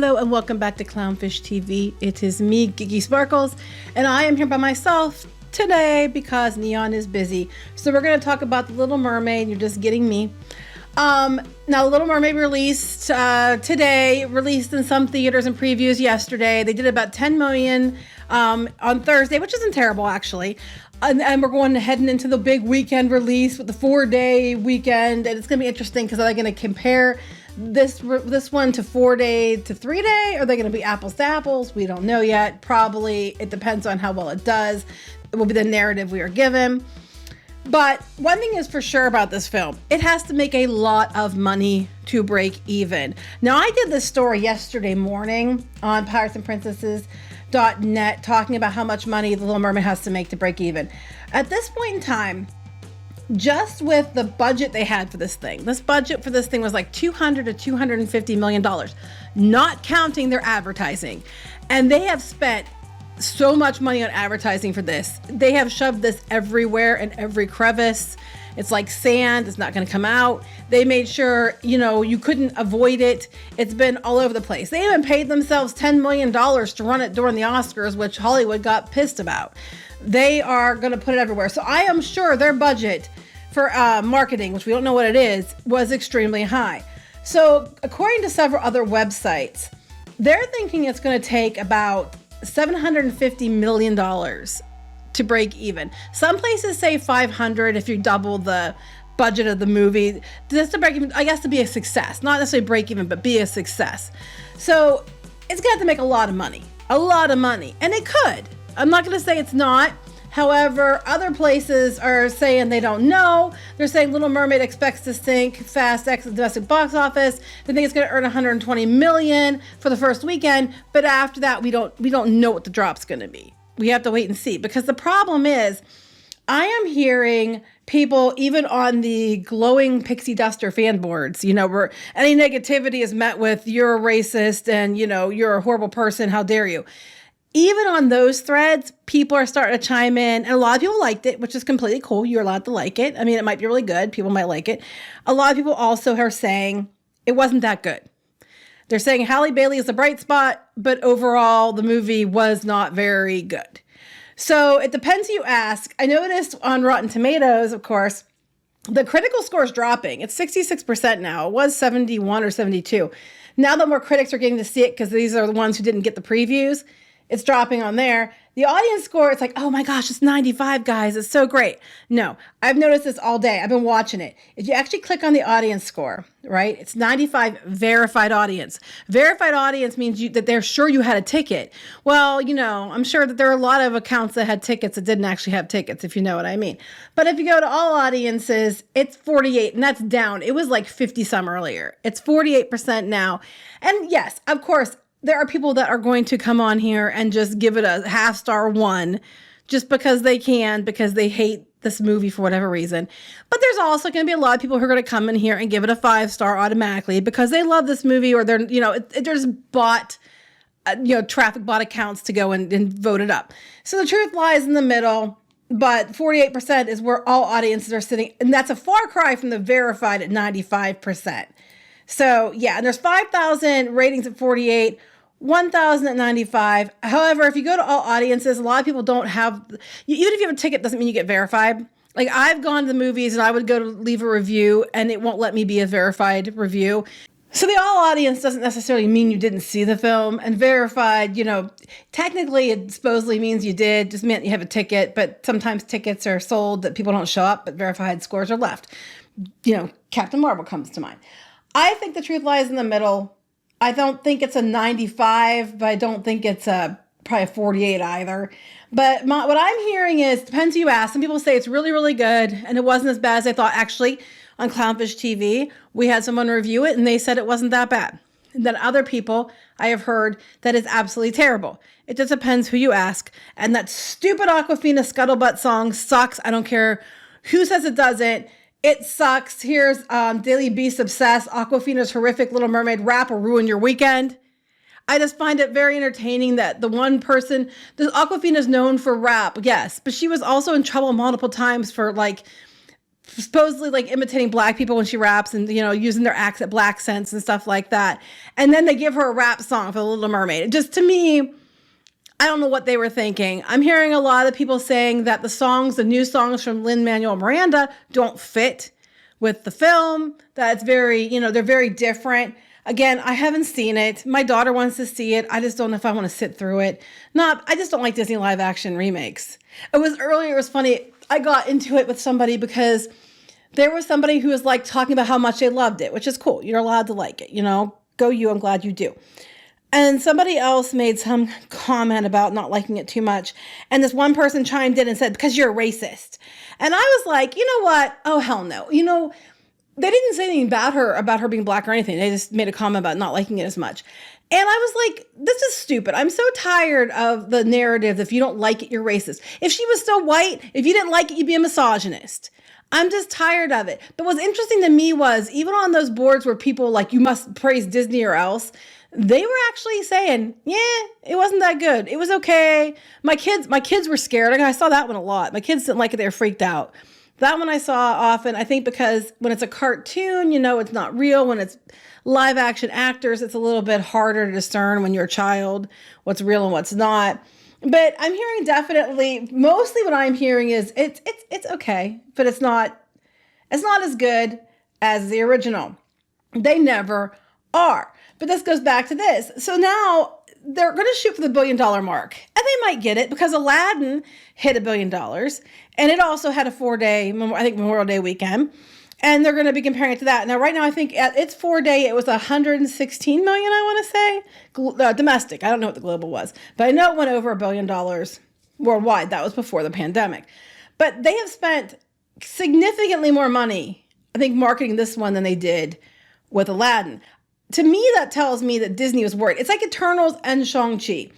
Hello and welcome back to Clownfish TV. It is me, Gigi Sparkles, and I am here by myself today because Neon is busy. So we're going to talk about The Little Mermaid. You're just getting me. Now, Little Mermaid released today, released in some theaters and previews yesterday. They did about 10 million on Thursday, which isn't terrible actually. And we're heading into the big weekend release with the 4-day weekend, and it's going to be interesting because are they going to compare this one to 4-day to 3-day? Are they going to be apples to apples? We don't know yet. Probably. It depends on how well it does. It will be the narrative we are given. But one thing is for sure about this film, it has to make a lot of money to break even. Now, I did this story yesterday morning on piratesandprincesses.net talking about how much money The Little Mermaid has to make to break even. At this point in time, just with the budget they had for this budget for this thing was like $200 to $250 million, not counting their advertising. And they have spent so much money on advertising for this. They have shoved this everywhere in every crevice. It's like sand. It's not going to come out. They made sure, you couldn't avoid it. It's been all over the place. They even paid themselves $10 million to run it during the Oscars, which Hollywood got pissed about. They are going to put it everywhere. So I am sure their budget for marketing, which we don't know what it is, was extremely high. So according to several other websites, they're thinking it's going to take about $750 million to break even. Some places say 500 if you double the budget of the movie. Just to break even, I guess, to be a success. Not necessarily break even, but be a success. So it's going to have to make a lot of money. And it could. I'm not going to say it's not. However, other places are saying they don't know. They're saying Little Mermaid expects to sink fast at the domestic box office. They think it's going to earn $120 million for the first weekend, but after that, we don't know what the drop's going to be. We have to wait and see, because the problem is, I am hearing people even on the glowing pixie duster fan boards, where any negativity is met with "you're a racist" and "you're a horrible person. How dare you." Even on those threads, people are starting to chime in, and a lot of people liked it, which is completely cool. You're allowed to like it. I mean, it might be really good. People might like it. A lot of people also are saying it wasn't that good. They're saying Halle Bailey is a bright spot, but overall, the movie was not very good. So it depends who you ask. I noticed on Rotten Tomatoes, of course, the critical score is dropping. It's 66% now. It was 71 or 72. Now that more critics are getting to see it, because these are the ones who didn't get the previews, it's dropping on there. The audience score, it's like, oh my gosh, it's 95, guys. It's so great. No, I've noticed this all day. I've been watching it. If you actually click on the audience score, right, it's 95 verified audience. Verified audience means that they're sure you had a ticket. Well, I'm sure that there are a lot of accounts that had tickets that didn't actually have tickets, if you know what I mean. But if you go to all audiences, it's 48, and that's down. It was like 50 some earlier. It's 48% now. And yes, of course, there are people that are going to come on here and just give it a half-star 1 just because they can, because they hate this movie for whatever reason. But there's also going to be a lot of people who are going to come in here and give it a 5-star automatically because they love this movie, or they're, there's bot, traffic bot accounts to go and vote it up. So the truth lies in the middle, but 48% is where all audiences are sitting. And that's a far cry from the verified at 95%. So yeah, and there's 5,000 ratings at 48, 1,000 at 95. However, if you go to all audiences, a lot of people don't have, even if you have a ticket, doesn't mean you get verified. Like, I've gone to the movies and I would go to leave a review and it won't let me be a verified review. So the all audience doesn't necessarily mean you didn't see the film, and verified, technically it supposedly means you did, just meant you have a ticket, but sometimes tickets are sold that people don't show up, but verified scores are left. Captain Marvel comes to mind. I think the truth lies in the middle. I don't think it's a 95, but I don't think it's probably a 48 either. But what I'm hearing is, depends who you ask. Some people say it's really, really good, and it wasn't as bad as I thought. Actually, on Clownfish TV, we had someone review it, and they said it wasn't that bad. And then other people I have heard that it's absolutely terrible. It just depends who you ask. And that stupid Awkwafina Scuttlebutt song sucks. I don't care who says it doesn't. It sucks. Here's Daily Beast Obsessed. Awkwafina's horrific Little Mermaid rap will ruin your weekend. I just find it very entertaining that the one person, Awkwafina's known for rap, yes, but she was also in trouble multiple times for supposedly like imitating black people when she raps and, using their accent, black accents and stuff like that. And then they give her a rap song for the Little Mermaid. It just, to me, I don't know what they were thinking. I'm hearing a lot of people saying that the new songs from Lin-Manuel Miranda don't fit with the film, that it's very, they're very different. Again, I haven't seen it. My daughter wants to see it. I just don't know if I want to sit through it. I just don't like Disney live action remakes. It was funny. I got into it with somebody because there was somebody who was like talking about how much they loved it, which is cool. You're allowed to like it, go you. I'm glad you do. And somebody else made some comment about not liking it too much. And this one person chimed in and said, because you're a racist. And I was like, you know what? Oh, hell no. They didn't say anything about her being black or anything. They just made a comment about not liking it as much. And I was like, this is stupid. I'm so tired of the narrative that if you don't like it, you're racist. If she was still white, if you didn't like it, you'd be a misogynist. I'm just tired of it. But what's interesting to me was even on those boards where people like, you must praise Disney or else, they were actually saying, yeah, it wasn't that good. It was okay. My kids were scared. I saw that one a lot. My kids didn't like it. They were freaked out. That one I saw often, I think because when it's a cartoon, it's not real. When it's live action actors, it's a little bit harder to discern when you're a child what's real and what's not. But I'm hearing mostly what I'm hearing is it's okay, but it's not as good as the original. They never are. But this goes back to this. So now they're going to shoot for the $1 billion mark, and they might get it because Aladdin hit $1 billion, and it also had a 4-day, I think Memorial Day weekend, and they're going to be comparing it to that. Now, right now, I think at its 4-day, it was 116 million. I want to say domestic. I don't know what the global was, but I know it went over $1 billion worldwide. That was before the pandemic, but they have spent significantly more money, I think, marketing this one than they did with Aladdin. To me, that tells me that Disney was worried. It's like Eternals and Shang-Chi.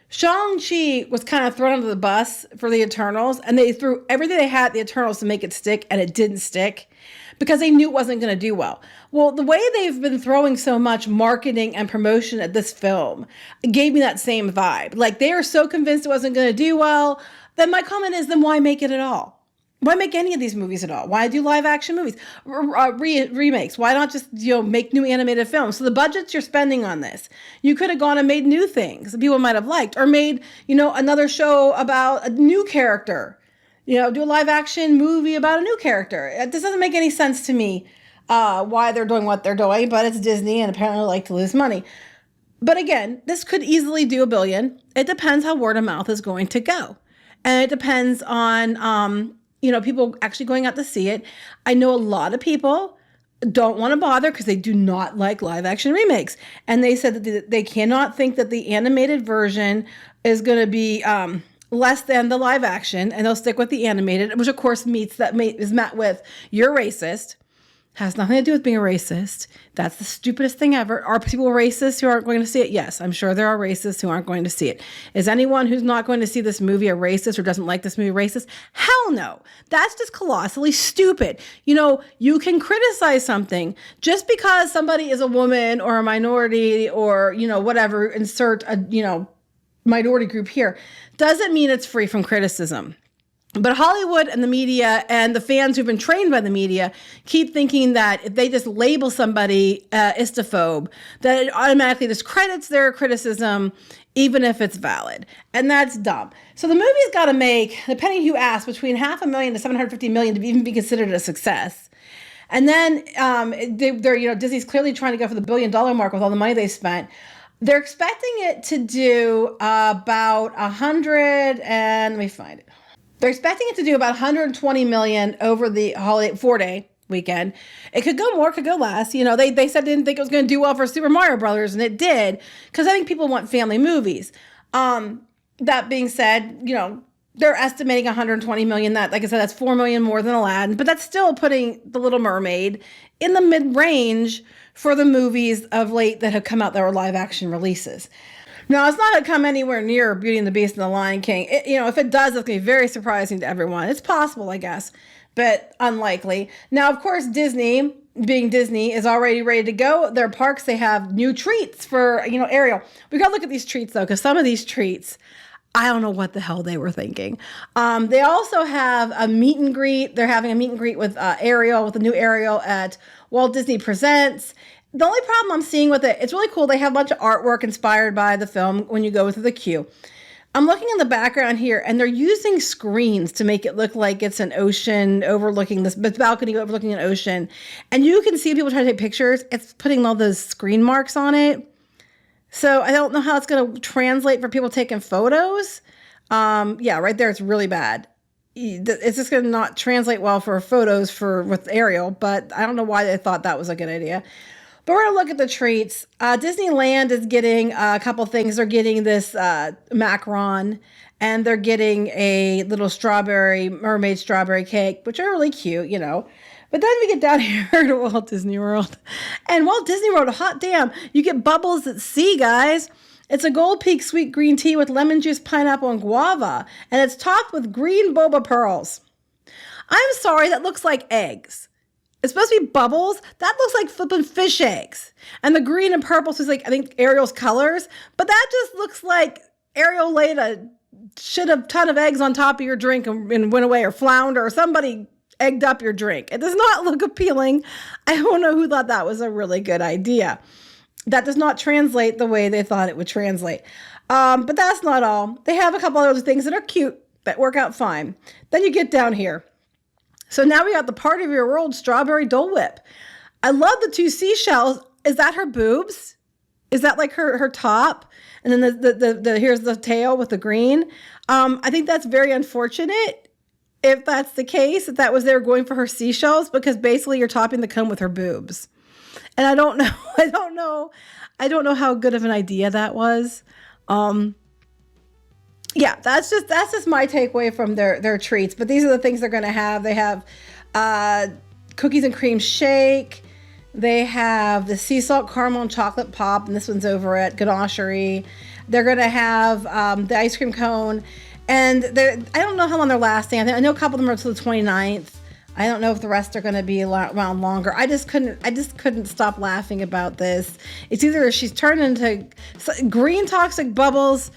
Shang-Chi was kind of thrown under the bus for the Eternals, and they threw everything they had at the Eternals to make it stick, and it didn't stick because they knew it wasn't going to do well. Well, the way they've been throwing so much marketing and promotion at this film gave me that same vibe. Like, they are so convinced it wasn't going to do well. Then my comment is, then why make it at all? Why make any of these movies at all? Why do live action movies, remakes? Why not just, make new animated films? So the budgets you're spending on this, you could have gone and made new things that people might have liked, or made, another show about a new character, do a live action movie about a new character. This doesn't make any sense to me, why they're doing what they're doing, but it's Disney and apparently like to lose money. But again, this could easily do $1 billion. It depends how word of mouth is going to go. And it depends on, people actually going out to see it. I know a lot of people don't want to bother because they do not like live action remakes. And they said that they cannot think that the animated version is going to be less than the live action, and they'll stick with the animated, which of course is met with, you're racist. Has nothing to do with being a racist. That's the stupidest thing ever. Are people racist who aren't going to see it? Yes, I'm sure there are racists who aren't going to see it. Is anyone who's not going to see this movie a racist or doesn't like this movie racist? Hell no. That's just colossally stupid. You can criticize something just because somebody is a woman or a minority or, whatever, insert a, minority group here, doesn't mean it's free from criticism. But Hollywood and the media and the fans who've been trained by the media keep thinking that if they just label somebody istophobe, that it automatically discredits their criticism, even if it's valid. And that's dumb. So the movie's got to make, depending who asks, between $500,000 to $750 million to even be considered a success. And then they're Disney's clearly trying to go for the $1 billion mark with all the money they spent. They're expecting it to do about 100 and let me find it. They're expecting it to do about 120 million over the holiday 4-day weekend. It could go more, could go less. They said they didn't think it was going to do well for Super Mario Brothers, and it did, because I think people want family movies. That being said, they're estimating 120 million. That, like I said, that's 4 million more than Aladdin, but that's still putting The Little Mermaid in the mid-range for the movies of late that have come out that were live action releases. No, it's not going to come anywhere near Beauty and the Beast and the Lion King. If it does, it's going to be very surprising to everyone. It's possible, I guess, but unlikely. Now, of course, Disney, being Disney, is already ready to go. Their parks, they have new treats for, Ariel. We got to look at these treats, though, because some of these treats, I don't know what the hell they were thinking. They also have a meet and greet. They're having a meet and greet with Ariel, with the new Ariel at Walt Disney Presents. The only problem I'm seeing with it, it's really cool. They have a bunch of artwork inspired by the film when you go through the queue. I'm looking in the background here, and they're using screens to make it look like it's an ocean overlooking this balcony overlooking an ocean. And you can see people trying to take pictures. It's putting all those screen marks on it. So I don't know how it's going to translate for people taking photos. Yeah, right there, it's really bad. It's just going to not translate well for photos with Ariel, but I don't know why they thought that was a good idea. But we're going to look at the treats. Disneyland is getting a couple things. They're getting this macaron, and they're getting a little mermaid strawberry cake, which are really cute, you know. But then we get down here to Walt Disney World. And Walt Disney World, hot damn, you get bubbles at sea, guys. It's a Gold Peak sweet green tea with lemon juice, pineapple, and guava. And it's topped with green boba pearls. I'm sorry, that looks like eggs. It's supposed to be bubbles. That looks like flipping fish eggs. And the green and purple is like, I think, Ariel's colors. But that just looks like Ariel laid a ton of eggs on top of your drink and went away, or flounder, or somebody egged up your drink. It does not look appealing. I don't know who thought that was a really good idea. That does not translate the way they thought it would translate. But that's not all. They have a couple other things that are cute that work out fine. Then you get down here. So now we got the Part of Your World strawberry Dole Whip. I love the two seashells. Is that her boobs? Is that like her top? And then the here's the tail with the green. I think that's very unfortunate if that's the case, if that was they're going for her seashells, because basically you're topping the cone with her boobs. And I don't know how good of an idea that was. Yeah, that's just my takeaway from their treats. But these are the things they're going to have. They have cookies and cream shake. They have the sea salt caramel and chocolate pop, and this one's over at Ganachery. They're going to have the ice cream cone, and I don't know how long they're lasting. I know a couple of them are until the 29th. I don't know if the rest are going to be around longer. I just couldn't stop laughing about this. It's either she's turned into green toxic bubbles,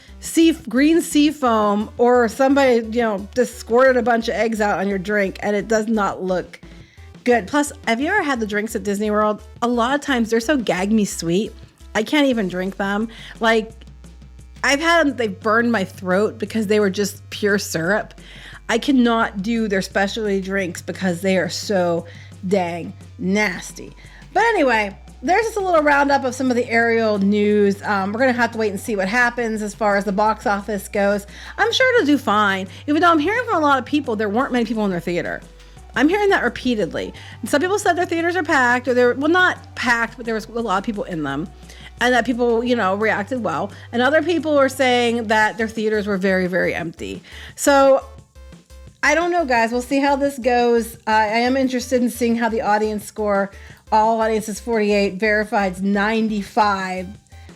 green sea foam, or somebody, just squirted a bunch of eggs out on your drink, and it does not look good. Plus, have you ever had the drinks at Disney World? A lot of times they're so gag me sweet. I can't even drink them. Like, I've had them, they've burned my throat because they were just pure syrup. I cannot do their specialty drinks because they are so dang nasty. But anyway, there's just a little roundup of some of the Ariel news. We're going to have to wait and see what happens as far as the box office goes. I'm sure it'll do fine, even though I'm hearing from a lot of people there weren't many people in their theater. I'm hearing that repeatedly. And some people said their theaters are packed, or not packed, but there was a lot of people in them. And that people, reacted well. And other people were saying that their theaters were very, very empty. So I don't know, guys. We'll see how this goes. I am interested in seeing how the audience score. All audiences 48, verified's 95.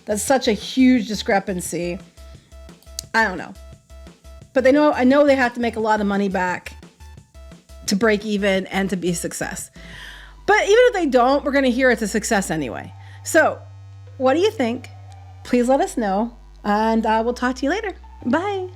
That's such a huge discrepancy. I don't know. But I know they have to make a lot of money back to break even and to be a success. But even if they don't, we're going to hear it's a success anyway. So what do you think? Please let us know, and we'll talk to you later. Bye.